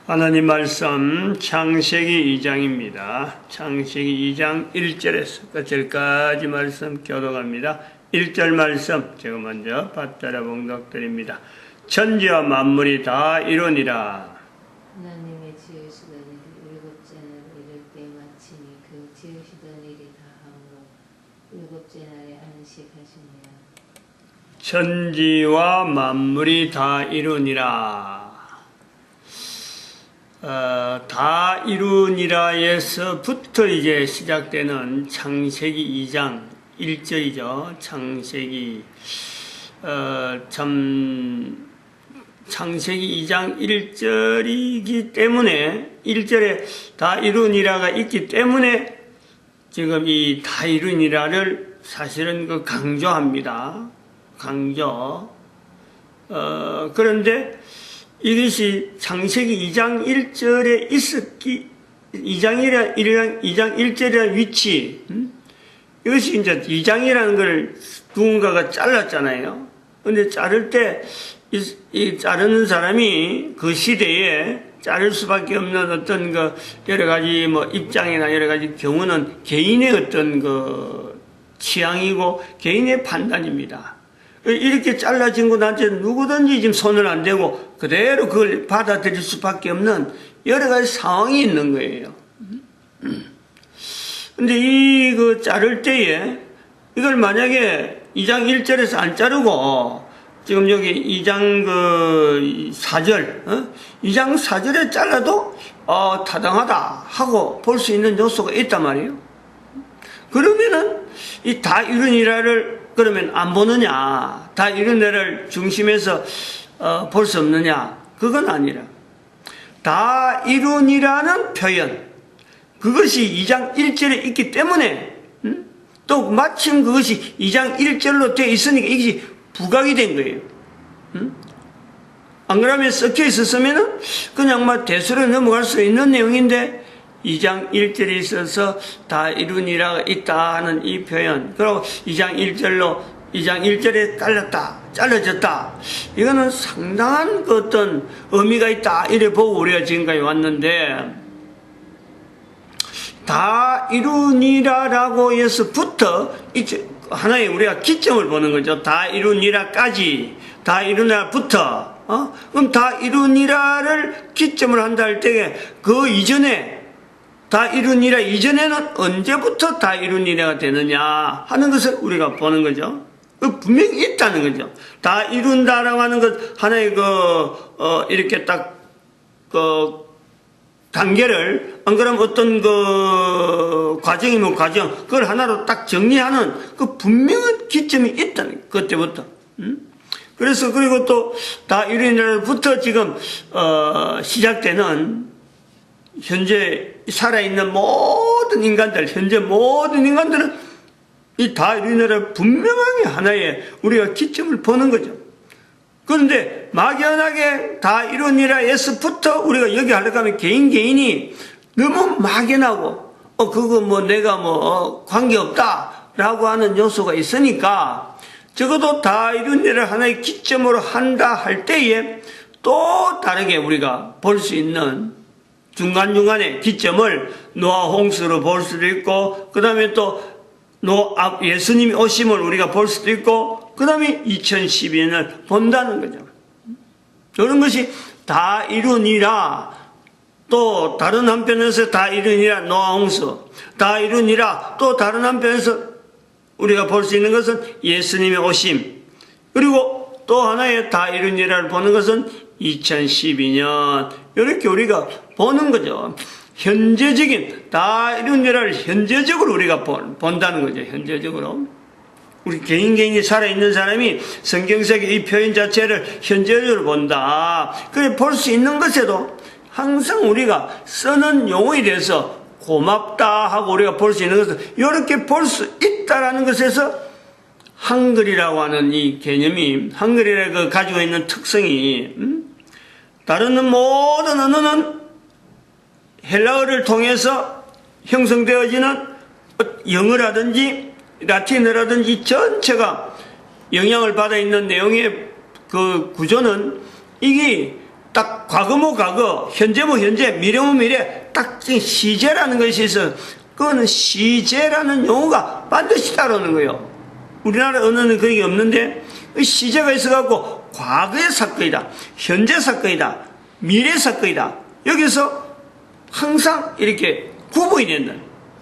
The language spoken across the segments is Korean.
하나님 말씀 창세기 2장입니다. 창세기 2장 1절에서 끝절까지 말씀 교독합니다. 1절 말씀 제가 먼저 받들어 봉독드립니다. 천지와 만물이 다 이루니라. 하나님의 지으시던 일이 일곱째 날에 이를 때 마치니 그 지으시던 일이 다함으로 일곱째 날에 안식하시니라. 천지와 만물이 다 이루니라. 다 이루니라에서부터 이제 시작되는 창세기 2장 1절이죠. 창세기 창세기 2장 1절이기 때문에 1절에 다 이루니라가 있기 때문에 지금 이 다 이루니라를 사실은 강조합니다. 강조. 그런데 이것이 창세기 2장 1절에 있었기, 2장 1절이라는 위치, 이것이 이제 2장이라는 걸 누군가가 잘랐잖아요. 근데 자를 때, 이 자르는 사람이 그 시대에 자를 수밖에 없는 어떤 그 여러 가지 뭐 입장이나 여러 가지 경우는 개인의 어떤 그 취향이고 개인의 판단입니다. 이렇게 잘라진 것한테 누구든지 지금 손을 안 대고 그대로 그걸 받아들일 수밖에 없는 여러 가지 상황이 있는 거예요. 근데 그 자를 때에 이걸 만약에 2장 1절에서 안 자르고 지금 여기 2장 4절, 2장 4절에 잘라도 타당하다 하고 볼 수 있는 요소가 있단 말이에요. 그러면은 이 다 이루니라를 그러면 안 보느냐, 다 이루니라를 중심에서 볼 수 없느냐, 그건 아니라 다 이루니라는 표현, 그것이 2장 1절에 있기 때문에 또 마침 그것이 2장 1절로 되어 있으니까 이것이 부각이 된 거예요. 안 그러면 섞여 있었으면은 그냥 막 대수로 넘어갈 수 있는 내용인데 2장 1절에 있어서 다 이루니라가 있다 하는 이 표현, 그리고 2장 1절에 잘라졌다. 이거는 상당한 그 어떤 의미가 있다. 이래 보고 우리가 지금까지 왔는데, 다 이루니라라고 해서부터 이제 하나의 우리가 기점을 보는 거죠. 다 이루니라까지, 다 이루니라부터, 그럼 다 이루니라를 기점을 한다 할 때에 그 이전에 다 이루니라 이전에는 언제부터 다 이루니라가 되느냐 하는 것을 우리가 보는 거죠. 분명히 있다는 거죠. 다 이룬다라고 하는 것 하나의 이렇게 딱 단계를, 안 그러면 어떤 과정이면 과정, 그걸 하나로 딱 정리하는 그 분명한 기점이 있다는 것, 그때부터. 그래서 그리고 또 다 이루니라부터 지금 시작되는 현재 살아있는 모든 인간들, 현재 모든 인간들은 이 다 이루니라를 분명하게 하나의 우리가 기점을 보는 거죠. 그런데 막연하게 다 이루니라에서부터 우리가 여기 하려고 하면 개인이 너무 막연하고 그거 뭐 내가 뭐 관계없다 라고 하는 요소가 있으니까 적어도 다 이루니라를 하나의 기점으로 한다 할 때에 또 다르게 우리가 볼 수 있는 중간중간에 기점을 노아 홍수로 볼 수도 있고, 그 다음에 또 예수님이 오심을 우리가 볼 수도 있고, 그 다음에 2012년을 본다는 거죠. 이런 것이 다 이루니라. 또 다른 한편에서 다 이루니라 노아 홍수, 다 이루니라 또 다른 한편에서 우리가 볼 수 있는 것은 예수님의 오심, 그리고 또 하나의 다 이루니라를 보는 것은 2012년, 이렇게 우리가 보는 거죠. 현재적인 다 이루니라를 현재적으로 우리가 본다는 거죠. 현재적으로 우리 개인이 살아있는 사람이 성경책의 이 표현 자체를 현재적으로 본다. 그래 볼 수 있는 것에도 항상 우리가 쓰는 용어에 대해서 고맙다 하고 우리가 볼 수 있는 것을 이렇게 볼 수 있다라는 것에서 한글이라고 하는 이 개념이, 한글이라고 가지고 있는 특성이 다른 모든 언어는 헬라어를 통해서 형성되어지는 영어라든지 라틴어라든지 전체가 영향을 받아 있는 내용의 그 구조는 이게 딱 과거모 과거, 현재모 현재, 미래모 미래, 딱 시제라는 것이 있어. 그거는 시제라는 용어가 반드시 따라오는 거예요. 우리나라 언어는 그런 게 없는데 시제가 있어갖고 과거의 사건이다, 현재 사건이다, 미래 사건이다. 여기서 항상 이렇게 구분이 된다.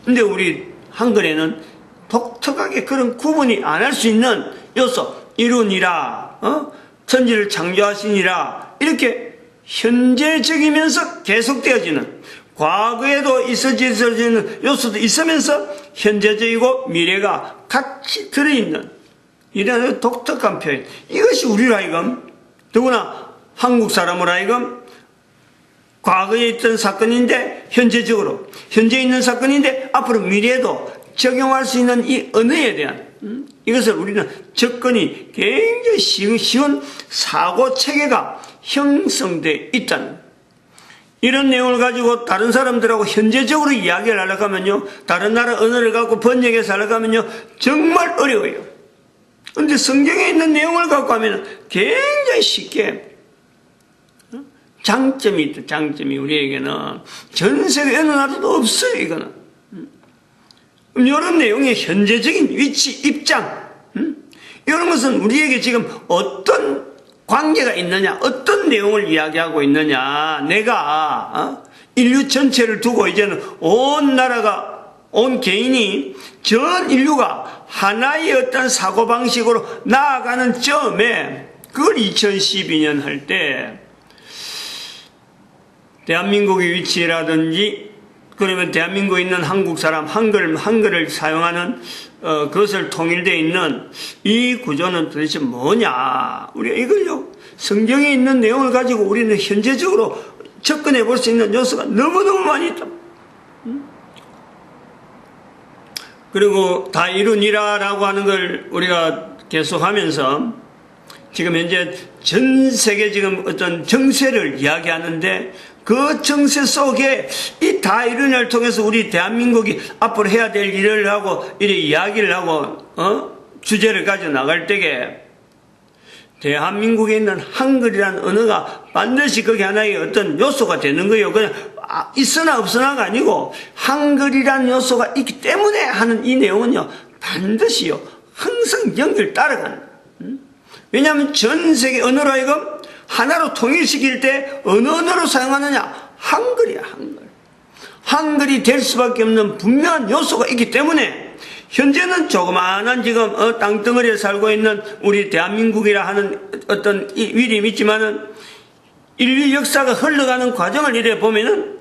근데 우리 한글에는 독특하게 그런 구분이 안 할 수 있는 요소, 이룬이라, 천지를 창조하시니라, 이렇게 현재적이면서 계속되어지는, 과거에도 있어지는 요소도 있으면서 현재적이고 미래가 같이 들어있는 이런 독특한 표현. 이것이 우리로 하여금, 더구나 한국 사람으로 하여금 과거에 있던 사건인데 현재적으로, 현재에 있는 사건인데 앞으로 미래에도 적용할 수 있는 이 언어에 대한, 이것을 우리는 접근이 굉장히 쉬운 사고 체계가 형성되어 있다는, 이런 내용을 가지고 다른 사람들하고 현재적으로 이야기를 하려고 하면요, 다른 나라 언어를 갖고 번역해서 하려고 하면요, 정말 어려워요. 그런데 성경에 있는 내용을 갖고 하면 굉장히 쉽게, 장점이 있다. 장점이 우리에게는 전 세계 어느 나라도 없어요. 이거는 이런 내용의 현재적인 위치, 입장, 이런 것은 우리에게 지금 어떤 관계가 있느냐, 어떤 내용을 이야기하고 있느냐. 내가 인류 전체를 두고 이제는 온 나라가, 온 개인이, 전 인류가 하나의 어떤 사고방식으로 나아가는 점에, 그걸 2012년 할 때 대한민국의 위치라든지, 그러면 대한민국에 있는 한국 사람, 한글을 사용하는 그것을 통일되어 있는 이 구조는 도대체 뭐냐. 우리가 이걸요, 성경에 있는 내용을 가지고 우리는 현재적으로 접근해 볼 수 있는 요소가 너무너무 많이 있다. 그리고 다 이루니라라고 하는 걸 우리가 계속하면서 지금 현재 전 세계 지금 어떤 정세를 이야기하는데, 그 정세 속에 이 다 이루니를 통해서 우리 대한민국이 앞으로 해야 될 일을 하고 이렇게 이야기를 하고 주제를 가져 나갈 때에 대한민국에 있는 한글이라는 언어가 반드시 그게 하나의 어떤 요소가 되는 거예요. 그냥 있으나 없으나가 아니고 한글이라는 요소가 있기 때문에 하는 이 내용은요, 반드시요 항상 연결 따라가는. 왜냐하면 전 세계 언어로 하여금 하나로 통일시킬 때 어느 언어로 사용하느냐? 한글이야, 한글. 한글이 될 수밖에 없는 분명한 요소가 있기 때문에 현재는 조그마한 지금 땅덩어리에 살고 있는 우리 대한민국이라 하는 어떤 이 위력이 있지만은 인류 역사가 흘러가는 과정을 이래 보면은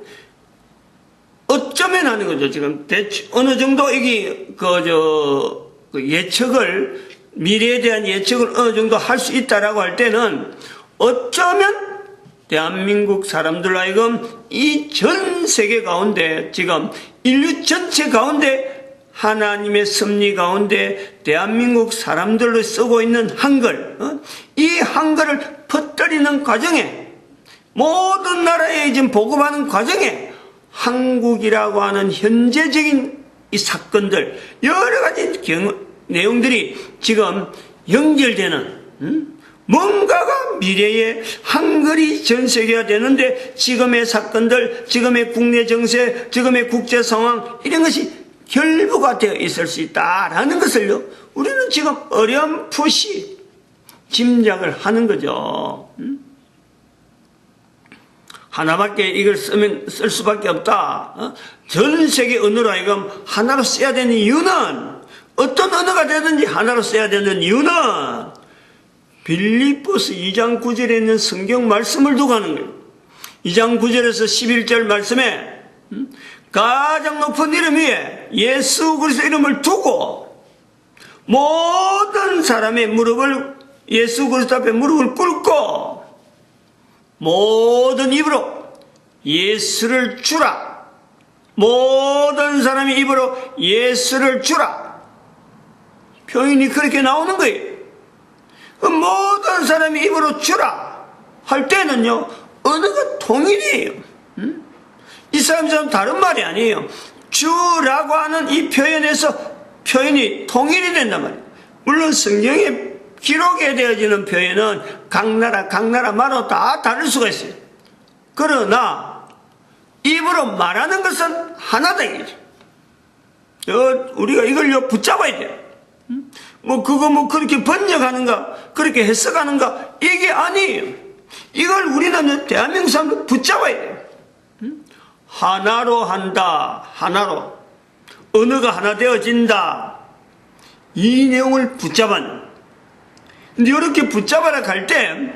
어쩌면 하는 거죠. 지금 어느 정도 이게 그 예측을, 미래에 대한 예측을 어느 정도 할 수 있다라고 할 때는 어쩌면 대한민국 사람들로 하여금 이 전 세계 가운데, 지금 인류 전체 가운데 하나님의 섭리 가운데 대한민국 사람들로 쓰고 있는 한글, 이 한글을 퍼뜨리는 과정에, 모든 나라에 지금 보급하는 과정에 한국이라고 하는 현재적인 이 사건들, 여러 가지 내용들이 지금 연결되는, 뭔가가 미래에 한글이 전 세계가 되는데 지금의 사건들, 지금의 국내 정세, 지금의 국제 상황, 이런 것이 결부가 되어 있을 수 있다라는 것을요, 우리는 지금 어렴풋이 짐작을 하는 거죠. 하나밖에 이걸 쓸 수밖에 없다. 전 세계 언어로 하여금 하나로 써야 되는 이유는, 어떤 언어가 되든지 하나로 써야 되는 이유는 빌립보서 2장 9절에 있는 성경 말씀을 두고 하는 거예요. 2장 9절에서 11절 말씀에 가장 높은 이름 위에 예수 그리스도 이름을 두고 모든 사람의 무릎을, 예수 그리스도 앞에 무릎을 꿇고 모든 입으로 예수를 주라. 모든 사람의 입으로 예수를 주라. 표현이 그렇게 나오는 거예요. 모든 사람이 입으로 주라 할 때는요, 언어가 통일이에요. 이 사람처럼 다른 말이 아니에요. 주라고 하는 이 표현에서 표현이 통일이 된단 말이에요. 물론 성경에 기록에 되어지는 표현은 각 나라마다 다 다를 수가 있어요. 그러나 입으로 말하는 것은 하나다 이거죠. 우리가 이걸 붙잡아야 돼요. 그거 그렇게 번역하는가, 그렇게 해석하는가, 이게 아니에요. 이걸 우리는 대한민국 사람들 붙잡아야 돼요. 하나로 한다, 하나로. 언어가 하나 되어진다. 이 내용을 붙잡아는. 근데 이렇게 붙잡아라 갈 때,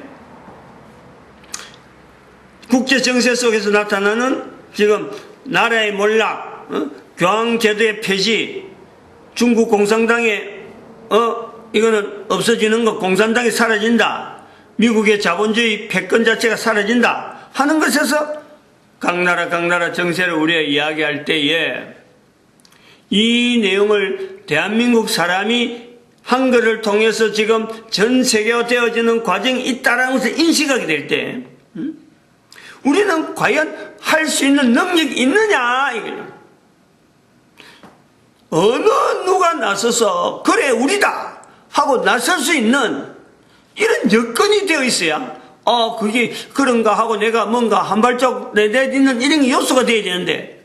국제 정세 속에서 나타나는 지금 나라의 몰락, 교황제도의 폐지, 중국 공산당의 이거는 없어지는 것, 공산당이 사라진다, 미국의 자본주의 패권 자체가 사라진다 하는 것에서 각 나라 정세를 우리가 이야기할 때에 이 내용을 대한민국 사람이 한글을 통해서 지금 전 세계화 되어지는 과정이 있다라는 것을 인식하게 될 때, 우리는 과연 할 수 있는 능력이 있느냐 이거예요. 어느 누가 나서서 그래 우리다 하고 나설 수 있는 이런 여건이 되어 있어야 그게 그런가 하고 내가 뭔가 한 발짝 내딛는 이런 요소가 되어야 되는데,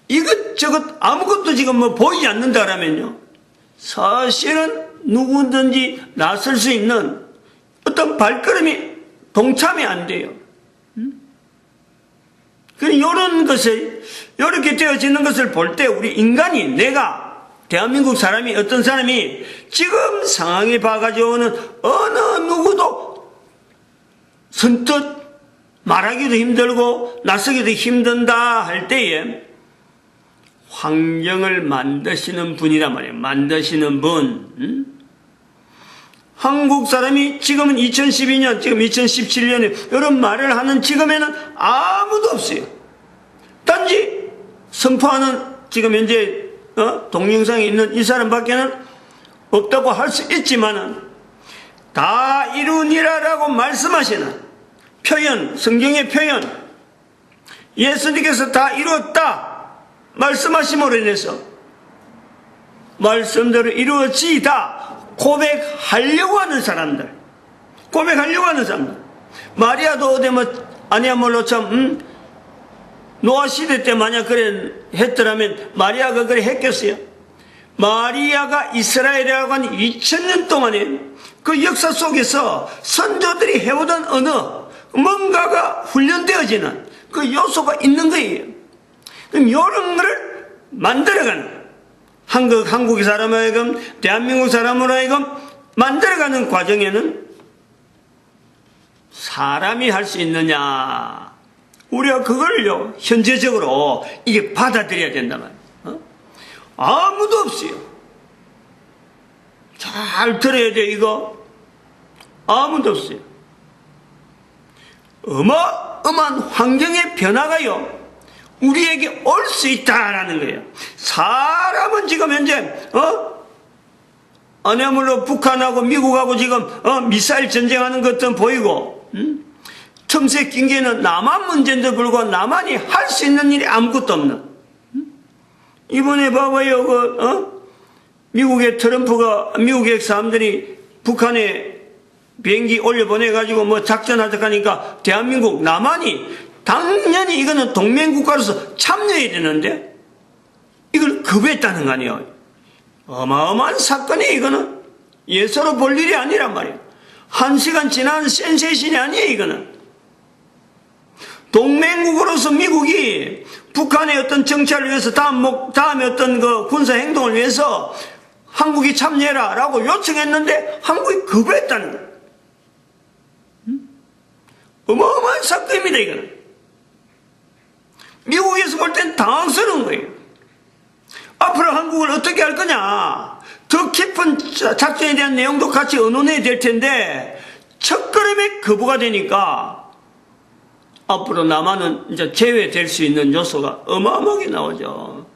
이것저것 아무것도 지금 보이지 않는다라면요, 사실은 누구든지 나설 수 있는 어떤 발걸음이 동참이 안 돼요. 이런 것을, 이렇게 되어지는 것을 볼 때 우리 인간이, 내가, 대한민국 사람이, 어떤 사람이 지금 상황에 봐가지고는 어느 누구도 선뜻 말하기도 힘들고 나서기도 힘든다 할 때에 환경을 만드시는 분이란 말이에요. 만드시는 분. 한국 사람이 지금은 2012년, 지금 2017년에 이런 말을 하는 지금에는 아무도 없어요. 단지 선포하는 지금 현재 동영상에 있는 이 사람밖에는 없다고 할 수 있지만은, 다 이루니라라고 말씀하시는 표현, 성경의 표현, 예수님께서 다 이루었다 말씀하심으로 인해서 말씀대로 이루어지다 고백하려고 하는 사람들, 마리아도 어디 아니야말로 참 노아 시대 때 만약 그래 했더라면 마리아가 그래 했겠어요? 마리아가 이스라엘이라고 한 2000년 동안에 그 역사 속에서 선조들이 해오던 언어, 뭔가가 훈련되어지는 그 요소가 있는 거예요. 그럼 이런 거를 만들어가는, 한국의 사람으로 하여금, 대한민국 사람으로 하여금 만들어가는 과정에는 사람이 할 수 있느냐, 우리가 그걸요 현재적으로 이게 받아들여야 된단 말이에요. 아무도 없어요. 잘 들어야 돼. 이거 아무도 없어요. 어마어마한 환경의 변화가요 우리에게 올 수 있다라는 거예요. 사람은 지금 현재 아니야말로 북한하고 미국하고 지금 미사일 전쟁하는 것도 보이고, 틈새 낀 게는 남한 문제인데 불구하고 남한이 할 수 있는 일이 아무것도 없는. 이번에 봐봐요. 미국의 트럼프가, 미국의 사람들이 북한에 비행기 올려보내가지고 작전하자 하니까 대한민국, 남한이 당연히 이거는 동맹국가로서 참여해야 되는데 이걸 거부했다는 거 아니에요. 어마어마한 사건이에요. 이거는 예사로 볼 일이 아니란 말이에요. 1시간 지난 센세이션이 아니에요. 이거는 동맹국으로서 미국이 북한의 어떤 정찰을 위해서 다음에 어떤 그 군사 행동을 위해서 한국이 참여해라 라고 요청했는데 한국이 거부했다는 거예요. 어마어마한 사건입니다. 이거는 미국에서 볼 땐 당황스러운 거예요. 앞으로 한국을 어떻게 할 거냐, 더 깊은 작전에 대한 내용도 같이 의논해야 될 텐데 첫걸음에 거부가 되니까 앞으로 남한은 이제 제외될 수 있는 요소가 어마어마하게 나오죠.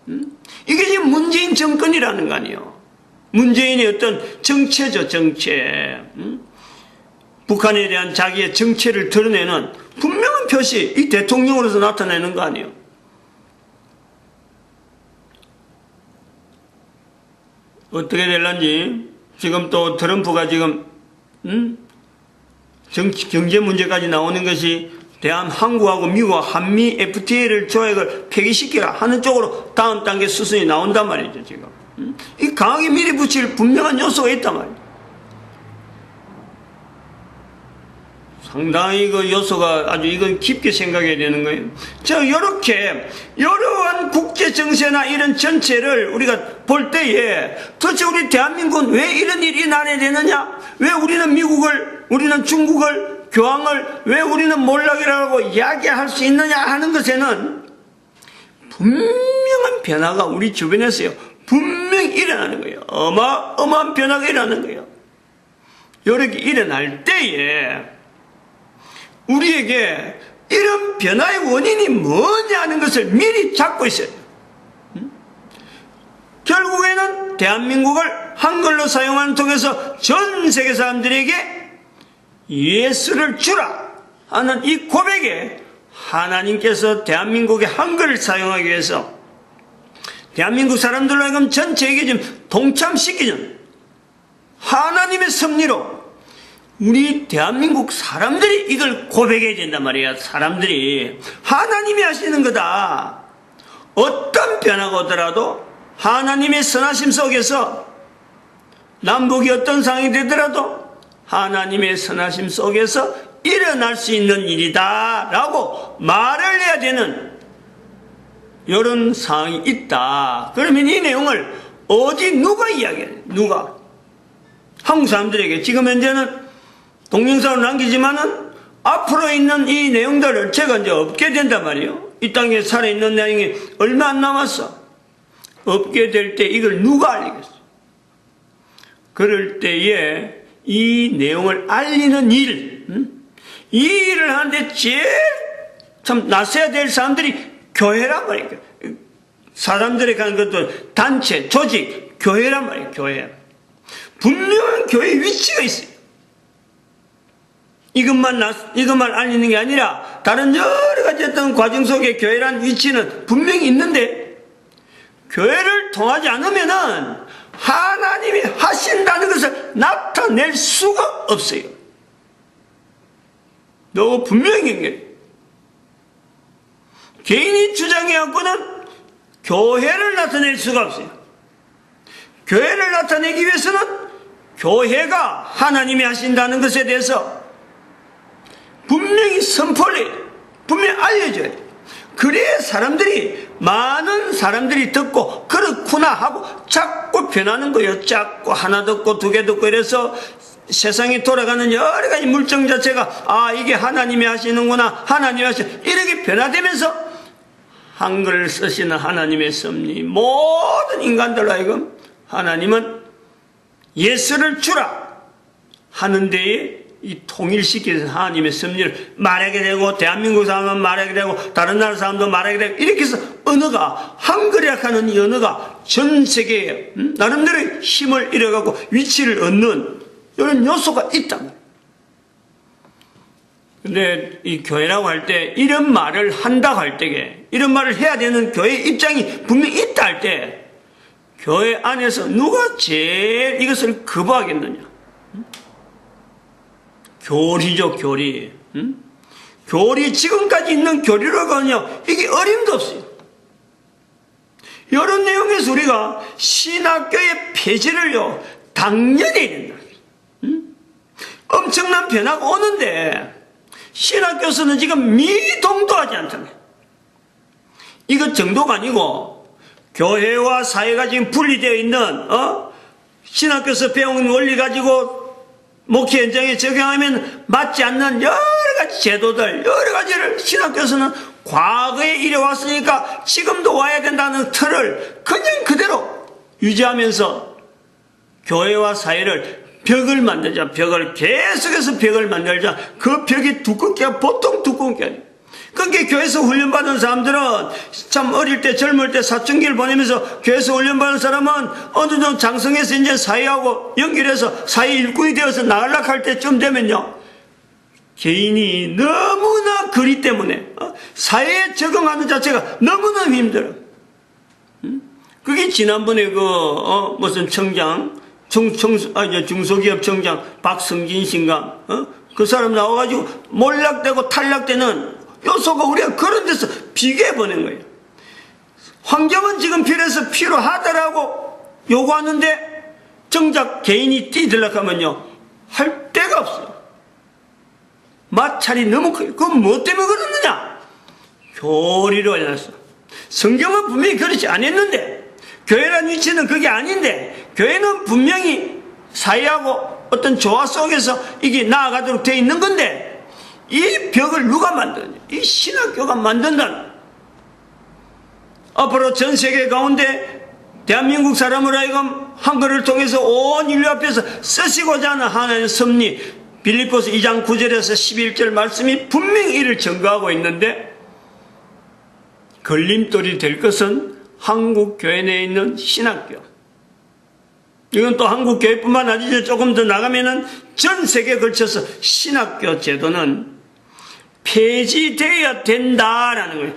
이게 지금 문재인 정권이라는 거 아니에요. 문재인의 어떤 정체죠, 정체. 북한에 대한 자기의 정체를 드러내는 분명한 표시, 이 대통령으로서 나타내는 거 아니에요. 어떻게 될런지 지금 또 트럼프가 지금 경제 문제까지 나오는 것이 한국하고 미국하고 한미 FTA를 조약을 폐기시키라 하는 쪽으로 다음 단계 수순이 나온단 말이죠, 지금. 이 강하게 밀어붙일 분명한 요소가 있단 말이에요. 상당히 그 요소가 아주 이건 깊게 생각해야 되는 거예요. 자, 이렇게 여러한 국제 정세나 이런 전체를 우리가 볼 때에 도대체 우리 대한민국은 왜 이런 일이 일어나야 되느냐? 왜 우리는 미국을, 우리는 중국을, 교황을 왜 우리는 몰락이라고 이야기할 수 있느냐 하는 것에는 분명한 변화가 우리 주변에서요. 분명히 일어나는 거예요. 어마어마한 변화가 일어나는 거예요. 이렇게 일어날 때에 우리에게 이런 변화의 원인이 뭐냐 하는 것을 미리 잡고 있어야 돼요. 결국에는 대한민국을 한글로 사용하는 통해서 전 세계 사람들에게 예수를 주라 하는 이 고백에 하나님께서 대한민국의 한글을 사용하기 위해서 대한민국 사람들로 하여금 전체에게 좀 동참시키는 하나님의 섭리로 우리 대한민국 사람들이 이걸 고백해야 된단 말이야. 사람들이 하나님이 하시는 거다. 어떤 변화가 오더라도 하나님의 선하심 속에서 남북이 어떤 상황이 되더라도 하나님의 선하심 속에서 일어날 수 있는 일이다 라고 말을 해야 되는 이런 상황이 있다. 그러면 이 내용을 어디 누가 이야기해? 누가? 한국 사람들에게 지금 현재는 동영상을 남기지만은 앞으로 있는 이 내용들을 제가 이제 없게 된단 말이에요. 이 땅에 살아있는 내용이 얼마 안 남았어. 없게 될 때 이걸 누가 알리겠어? 그럴 때에 이 내용을 알리는 일, 이 일을 하는데 제일 참 나서야 될 사람들이 교회란 말이에요. 사람들이 가는 것도 단체, 조직, 교회란 말이에요. 교회. 분명한 교회의 위치가 있어요. 이것만 알리는 게 아니라 다른 여러 가지 어떤 과정 속에 교회란 위치는 분명히 있는데 교회를 통하지 않으면은 하나님이 하신다는 것을 나타낼 수가 없어요. 너무 분명히 연결해요. 개인이 주장해갖고는 교회를 나타낼 수가 없어요. 교회를 나타내기 위해서는 교회가 하나님이 하신다는 것에 대해서 분명히 선포를 해요. 분명히 알려줘야 돼요. 그래야 많은 사람들이 듣고 그렇구나 하고 자꾸 변하는 거예요. 자꾸 하나 듣고 두 개 듣고 이래서 세상이 돌아가는 여러 가지 물정 자체가 이게 하나님이 하시는구나, 하나님이 하시는 이렇게 변화되면서 한글을 쓰시는 하나님의 섭리 모든 인간들로 하여금 하나님은 예수를 주라 하는 데에 이 통일시키는 하나님의 섭리를 말하게 되고 대한민국 사람은 말하게 되고 다른 나라 사람도 말하게 되고 이렇게 해서 언어가 한글이라 하는 이 언어가 전 세계에 나름대로 힘을 잃어가고 위치를 얻는 이런 요소가 있다. 근데 이 교회라고 할 때 이런 말을 한다고 할 때에 이런 말을 해야 되는 교회의 입장이 분명히 있다 할 때 교회 안에서 누가 제일 이것을 거부하겠느냐? 교리죠, 교리. 교리, 지금까지 있는 교리로는요, 이게 어림도 없어요. 이런 내용에서 우리가 신학교의 폐지를요, 당연히 해야 된다. 엄청난 변화가 오는데, 신학교에서는 지금 미동도 하지 않잖아요. 이것 정도가 아니고, 교회와 사회가 지금 분리되어 있는, 신학교에서 배운 원리 가지고, 목회 현장에 적용하면 맞지 않는 여러 가지 제도들, 여러 가지를 신학교에서는 과거에 이래왔으니까 지금도 와야 된다는 틀을 그냥 그대로 유지하면서 교회와 사회를 벽을 만들자. 계속해서 벽을 만들자. 그 벽이 두껍게, 보통 두꺼운 게 아니에요. 그러니까 교회에서 훈련받은 사람들은 참 어릴 때 젊을 때 사춘기를 보내면서 교회에서 훈련받은 사람은 어느 정도 장성해서 이제 사회하고 연결해서 사회 일꾼이 되어서 나가려고 할 때쯤 되면요, 개인이 너무나 그리 때문에 사회에 적응하는 자체가 너무나 힘들어. 그게 지난번에 무슨 청장 중소기업청장 박성진 씨인가, 그 사람 나와가지고 몰락되고 탈락되는 요소가 우리가 그런 데서 비교해 보는 거예요. 환경은 지금 필요하다라고 요구하는데 정작 개인이 뛰들락하면요 할 데가 없어요. 마찰이 너무 커요. 그건 뭐 때문에 그러느냐? 교리로 해놨어. 성경은 분명히 그렇지 않았는데, 교회란 위치는 그게 아닌데, 교회는 분명히 사회하고 어떤 조화 속에서 이게 나아가도록 되어 있는 건데, 이 벽을 누가 만드느냐? 이 신학교가 만든다는. 앞으로 전 세계 가운데 대한민국 사람으로 하여금 한글을 통해서 온 인류 앞에서 쓰시고자 하는 하나님의 섭리, 빌립보서 2장 9절에서 11절 말씀이 분명히 이를 증거하고 있는데, 걸림돌이 될 것은 한국 교회 내에 있는 신학교. 이건 또 한국 교회뿐만 아니죠. 조금 더 나가면은 전 세계에 걸쳐서 신학교 제도는 폐지되어야 된다라는 거예요.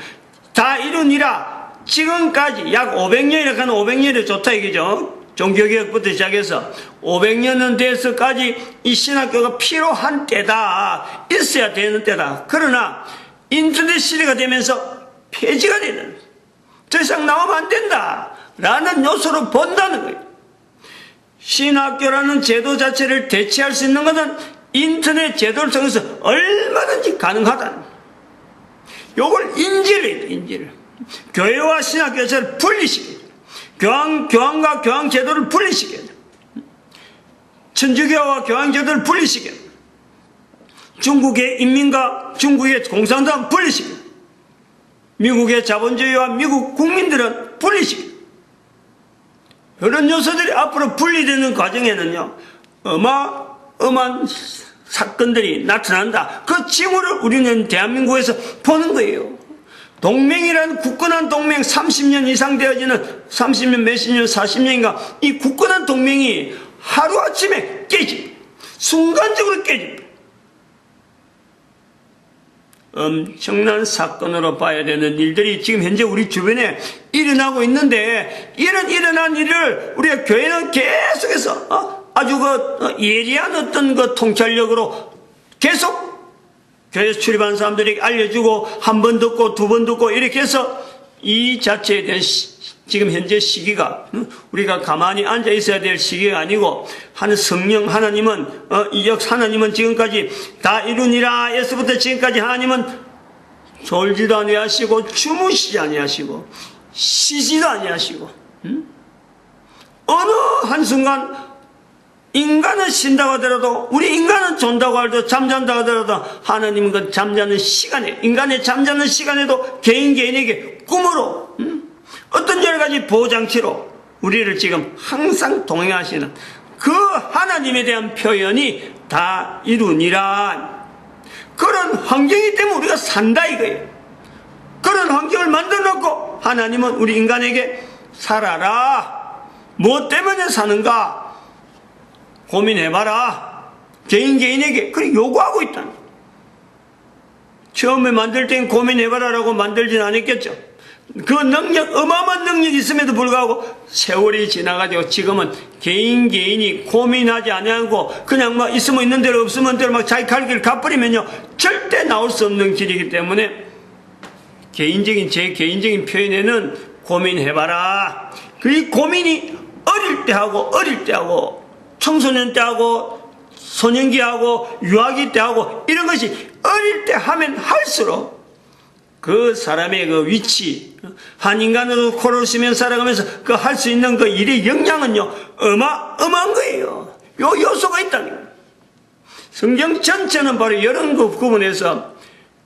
다 이루니라. 지금까지 약 500년이라 하는 500년이 좋다 이거죠. 종교개혁부터 시작해서 500년은 돼서까지 이 신학교가 필요한 때다. 있어야 되는 때다. 그러나 인터넷 시대가 되면서 폐지가 되는, 더 이상 나오면 안 된다 라는 요소로 본다는 거예요. 신학교라는 제도 자체를 대체할 수 있는 것은 인터넷 제도를 통해서 얼마든지 가능하다는 거예요. 요걸 인지를 해야 돼. 인지를. 교회와 신학교 자체를 분리시켜야 돼. 교황과 교황 제도를 분리시켜야 돼. 천주교와 교황 제도를 분리시켜야 돼. 중국의 인민과 중국의 공산당 분리시켜야 돼. 미국의 자본주의와 미국 국민들은 분리시켜야 돼. 이런 요소들이 앞으로 분리되는 과정에는요, 어마어마한 사건들이 나타난다. 그 징후를 우리는 대한민국에서 보는 거예요. 동맹이라는 굳건한 동맹, 30년 이상 되어지는 30년, 몇십 년, 40년인가 이 굳건한 동맹이 하루아침에 깨집니다. 순간적으로 깨집니다. 엄청난 사건으로 봐야 되는 일들이 지금 현재 우리 주변에 일어나고 있는데, 이런 일어난 일을 우리가 교회는 계속해서 아주 예리한 어떤 통찰력으로 계속 교회에서 출입한 사람들에게 알려주고, 한 번 듣고 두 번 듣고 이렇게 해서 이 자체에 대한 지금 현재 시기가 우리가 가만히 앉아 있어야 될 시기가 아니고, 성령 하나님은 하나님은 지금까지 다 이루니라 에서부터 지금까지 하나님은 졸지도 아니하시고 주무시지 아니하시고 쉬지도 아니하시고, 어느 한순간 인간은 쉰다고 하더라도, 우리 인간은 존다고 하더라도, 잠잔다고 하더라도, 하나님은 그 잠자는 시간에, 인간의 잠자는 시간에도 개인에게 꿈으로, 어떤 여러 가지 보호장치로 우리를 지금 항상 동행하시는 그 하나님에 대한 표현이 다 이루니라. 그런 환경이기 때문에 우리가 산다 이거예요. 그런 환경을 만들어 놓고 하나님은 우리 인간에게 살아라. 뭐 때문에 사는가? 고민해봐라. 개인에게 그렇게 요구하고 있다. 처음에 만들 땐 고민해봐라라고 만들진 않았겠죠. 그 능력, 어마어마한 능력이 있음에도 불구하고 세월이 지나가지고 지금은 개인이 고민하지 않고 그냥 막 있으면 있는 대로 없으면 대로 막 자기 갈 길 가버리면요 절대 나올 수 없는 길이기 때문에 제 개인적인 표현에는 고민해봐라. 그 고민이 어릴 때 하고 청소년 때 하고 소년기 하고 유아기 때 하고 이런 것이 어릴 때 하면 할수록 그 사람의 그 위치, 한 인간으로 코를 쉬며 살아가면서 그 할 수 있는 그 일의 영향은요 어마어마한 거예요. 요 요소가 있다는 거예요. 성경 전체는 바로 이런 그 부분에서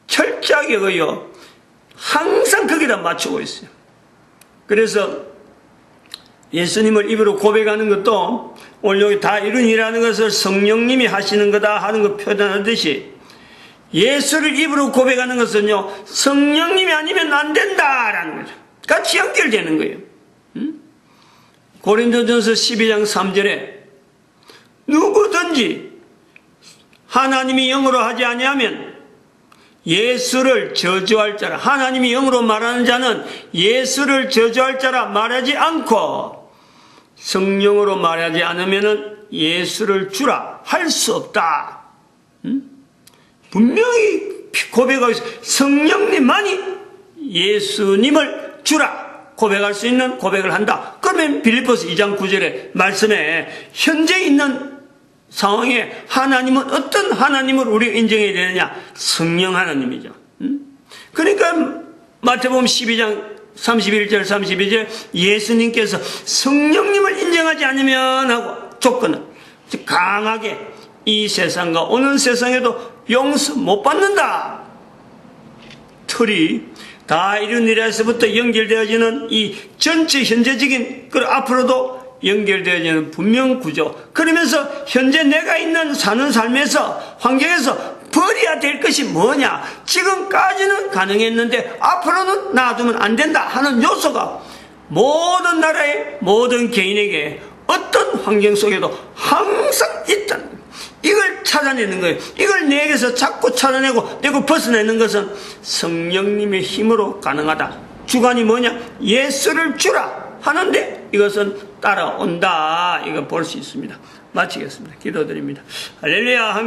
철저하게 그요 항상 거기다 맞추고 있어요. 그래서 예수님을 입으로 고백하는 것도 오늘 여기 다 이룬이라는 것을 성령님이 하시는 거다 하는 거 표현하듯이, 예수를 입으로 고백하는 것은요 성령님이 아니면 안 된다라는 거죠. 같이 연결되는 거예요. 고린도전서 12장 3절에 누구든지 하나님이 영으로 하지 아니하면 예수를 저주할 자라, 하나님이 영으로 말하는 자는 예수를 저주할 자라 말하지 않고 성령으로 말하지 않으면 예수를 주라 할 수 없다. 분명히 고백하고 있어요. 성령님만이 예수님을 주라 고백할 수 있는 고백을 한다. 그러면 빌립보서 2장 9절의 말씀에 현재 있는 상황에 하나님은 어떤 하나님을 우리가 인정해야 되느냐? 성령 하나님이죠. 그러니까 마태복음 12장 31절 32절 예수님께서 성령님을 인정하지 않으면 하고 조건은 강하게 이 세상과 오는 세상에도 용서 못 받는다. 틀이 다 이룬 일에서부터 연결되어지는 이 전체 현재적인 그리고 앞으로도 연결되어지는 분명 구조. 그러면서 현재 내가 있는 사는 삶에서 환경에서 버려야 될 것이 뭐냐. 지금까지는 가능했는데 앞으로는 놔두면 안 된다 하는 요소가 모든 나라의 모든 개인에게 어떤 환경 속에도 항상 있다는 거예요. 이걸 찾아내는 거예요. 이걸 내게서 자꾸 찾아내고 벗어내는 것은 성령님의 힘으로 가능하다. 주관이 뭐냐? 예수를 주라 하는데 이것은 따라온다. 이거 볼 수 있습니다. 마치겠습니다. 기도드립니다. 할렐루야. 함께